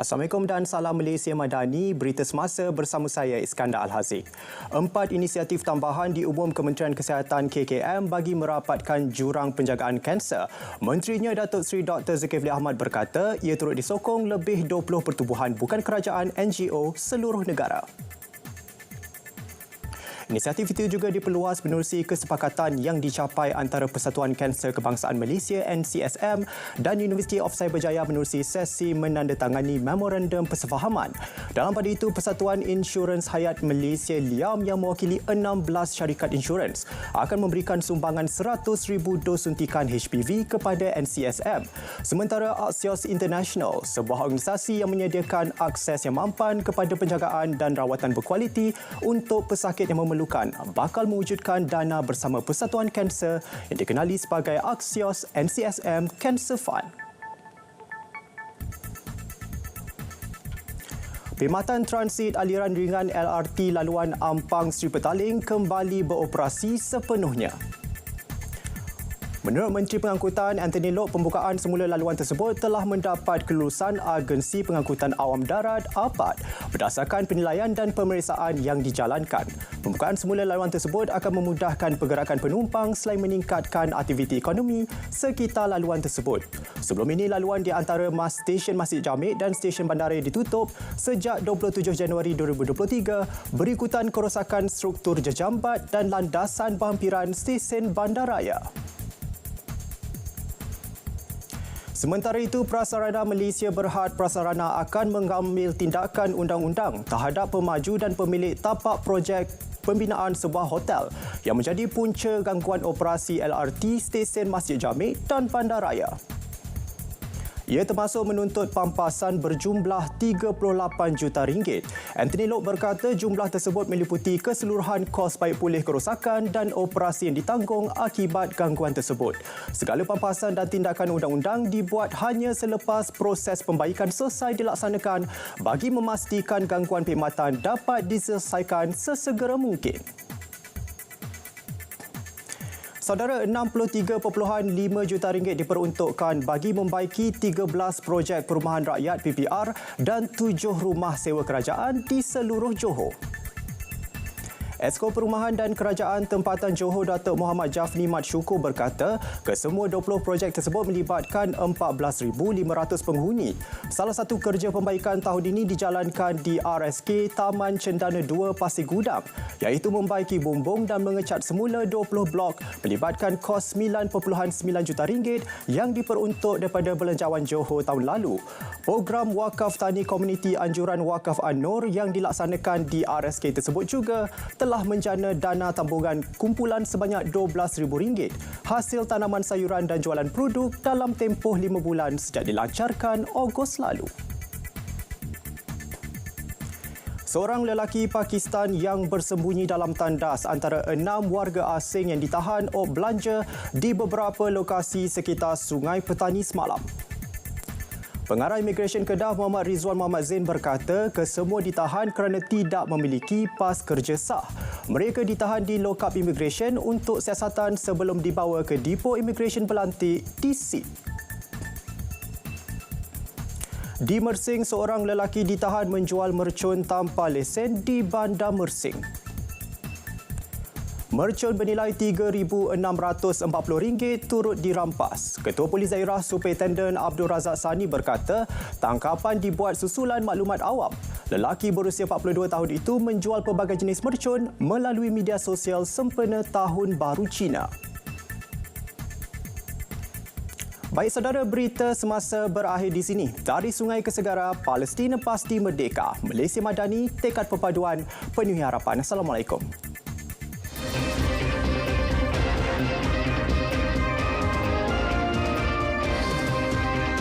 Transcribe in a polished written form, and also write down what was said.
Assalamualaikum dan salam Malaysia Madani. Berita semasa bersama saya Iskandar Al-Haziq. 4 inisiatif tambahan diumum Kementerian Kesihatan KKM bagi merapatkan jurang penjagaan kanser. Menterinya Datuk Seri Dr. Zulkifli Ahmad berkata ia turut disokong lebih 20 pertubuhan bukan kerajaan NGO seluruh negara. Inisiatif itu juga diperluas menerusi kesepakatan yang dicapai antara Persatuan Kanser Kebangsaan Malaysia NCSM dan University of Cyberjaya menerusi sesi menandatangani memorandum persefahaman. Dalam pada itu, Persatuan Insurans Hayat Malaysia LIAM yang mewakili 16 syarikat insurans akan memberikan sumbangan 100,000 dos suntikan HPV kepada NCSM. Sementara Axios International, sebuah organisasi yang menyediakan akses yang mampan kepada penjagaan dan rawatan berkualiti untuk pesakit yang memerlukan, bakal mewujudkan dana bersama Persatuan Kanser yang dikenali sebagai Axios NCSM Cancer Fund. Perkhidmatan transit aliran ringan LRT laluan Ampang Seri Petaling kembali beroperasi sepenuhnya. Menurut Menteri Pengangkutan Anthony Loke, pembukaan semula laluan tersebut telah mendapat kelulusan Agensi Pengangkutan Awam Darat (APAD) berdasarkan penilaian dan pemeriksaan yang dijalankan. Pembukaan semula laluan tersebut akan memudahkan pergerakan penumpang selain meningkatkan aktiviti ekonomi sekitar laluan tersebut. Sebelum ini, laluan di antara stesen Masjid Jamek dan stesen bandaraya ditutup sejak 27 Januari 2023 berikutan kerosakan struktur jejambat dan landasan berhampiran stesen bandaraya. Sementara itu, Prasarana Malaysia Berhad Prasarana akan mengambil tindakan undang-undang terhadap pemaju dan pemilik tapak projek pembinaan sebuah hotel yang menjadi punca gangguan operasi LRT stesen Masjid Jamek dan bandaraya. Ia termasuk menuntut pampasan berjumlah RM38 juta. Anthony Loke berkata jumlah tersebut meliputi keseluruhan kos baik pulih kerosakan dan operasi yang ditanggung akibat gangguan tersebut. Segala pampasan dan tindakan undang-undang dibuat hanya selepas proses pembaikan selesai dilaksanakan bagi memastikan gangguan perkhidmatan dapat diselesaikan sesegera mungkin. Saudara, RM63.5 juta diperuntukkan bagi membaiki 13 projek perumahan rakyat PPR dan 7 rumah sewa kerajaan di seluruh Johor. Esko Perumahan dan Kerajaan Tempatan Johor Datuk Muhammad Jafni Mat Syukur berkata kesemua 20 projek tersebut melibatkan 14,500 penghuni. Salah satu kerja pembaikan tahun ini dijalankan di RSK Taman Cendana 2 Pasir Gudang iaitu membaiki bumbung dan mengecat semula 20 blok melibatkan kos RM9.9 juta yang diperuntuk daripada Belanjawan Johor tahun lalu. Program Wakaf Tani Komuniti Anjuran Wakaf An-Nur yang dilaksanakan di RSK tersebut juga telah menjana dana tabungan kumpulan sebanyak RM12,000 hasil tanaman sayuran dan jualan produk dalam tempoh 5 bulan sejak dilancarkan Ogos lalu. Seorang lelaki Pakistan yang bersembunyi dalam tandas antara 6 warga asing yang ditahan op belanja di beberapa lokasi sekitar Sungai Petani semalam. Pengarah Imigresen Kedah Muhammad Rizwan Muhammad Zain berkata kesemua ditahan kerana tidak memiliki pas kerja sah. Mereka ditahan di lokap imigresen untuk siasatan sebelum dibawa ke Depo Imigresen Belantik DC. Di Mersing, seorang lelaki ditahan menjual mercun tanpa lesen di Bandar Mersing. Mercun bernilai RM3,640 turut dirampas. Ketua Polis Daerah Superintendent Abdul Razak Sani berkata tangkapan dibuat susulan maklumat awam. Lelaki berusia 42 tahun itu menjual pelbagai jenis mercun melalui media sosial sempena Tahun Baru Cina. Baik saudara, berita semasa berakhir di sini. Dari Sungai ke Segara, Palestin pasti merdeka. Malaysia Madani, tekad perpaduan, penuhi harapan. Assalamualaikum.